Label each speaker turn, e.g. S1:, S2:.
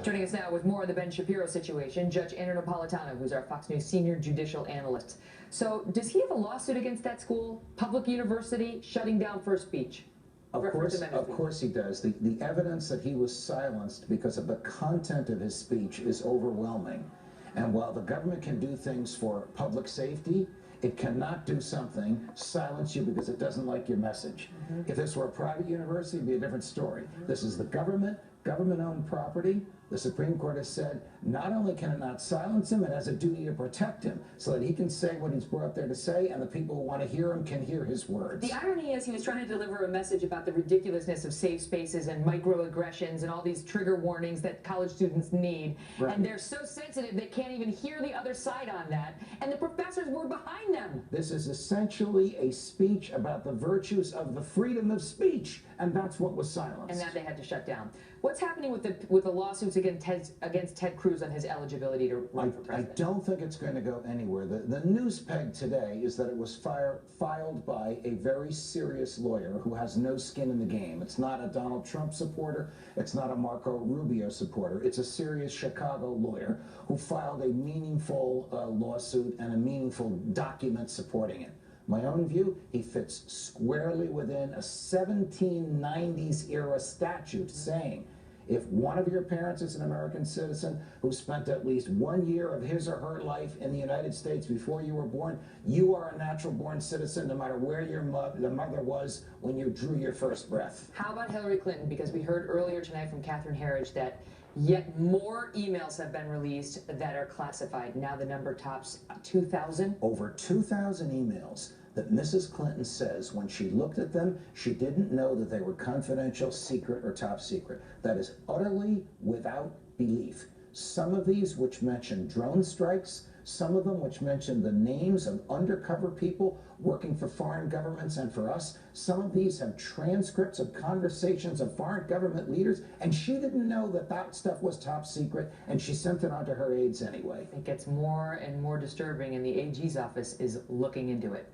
S1: Joining us now with more on the Ben Shapiro situation, Judge Andrew Napolitano, who's our Fox News senior judicial analyst. So, does he have a lawsuit against that school, public university, shutting down free speech?
S2: Of course he does. The evidence that he was silenced because of the content of his speech is overwhelming. And while the government can do things for public safety, it cannot do something, silence you because it doesn't like your message. If this were a private university, it'd be a different story. This is the government-owned property. The Supreme Court has said not only can it not silence him, it has a duty to protect him so that he can say what he's brought there to say, and the people who want to hear him can hear his words.
S1: The irony is he was trying to deliver a message about the ridiculousness of safe spaces and microaggressions and all these trigger warnings that college students need. Right. And they're so sensitive they can't even hear the other side on that. And the professors were behind them.
S2: This is essentially a speech about the virtues of the freedom of speech, and that's what was silenced.
S1: And that they had to shut down. What's happening with the lawsuits against Ted Cruz on his eligibility to run for president?
S2: I don't think it's going to go anywhere. The news peg today is that it was filed by a very serious lawyer who has no skin in the game. It's not a Donald Trump supporter. It's not a Marco Rubio supporter. It's a serious Chicago lawyer who filed a meaningful lawsuit and a meaningful document supporting it. My own view, he fits squarely within a 1790s era statute saying if one of your parents is an American citizen who spent at least 1 year of his or her life in the United States before you were born, you are a natural-born citizen no matter where the mother was when you drew your first breath.
S1: How about Hillary Clinton? Because we heard earlier tonight from Catherine Herridge that yet more emails have been released that are classified. Now the number tops 2,000.
S2: Over 2,000 emails that Mrs. Clinton says when she looked at them, she didn't know that they were confidential, secret, or top secret. That is utterly without belief. Some of these which mention drone strikes, some of them which mention the names of undercover people working for foreign governments and for us. Some of these have transcripts of conversations of foreign government leaders, and she didn't know that that stuff was top secret, and she sent it on to her aides anyway.
S1: It gets more and more disturbing, and the AG's office is looking into it.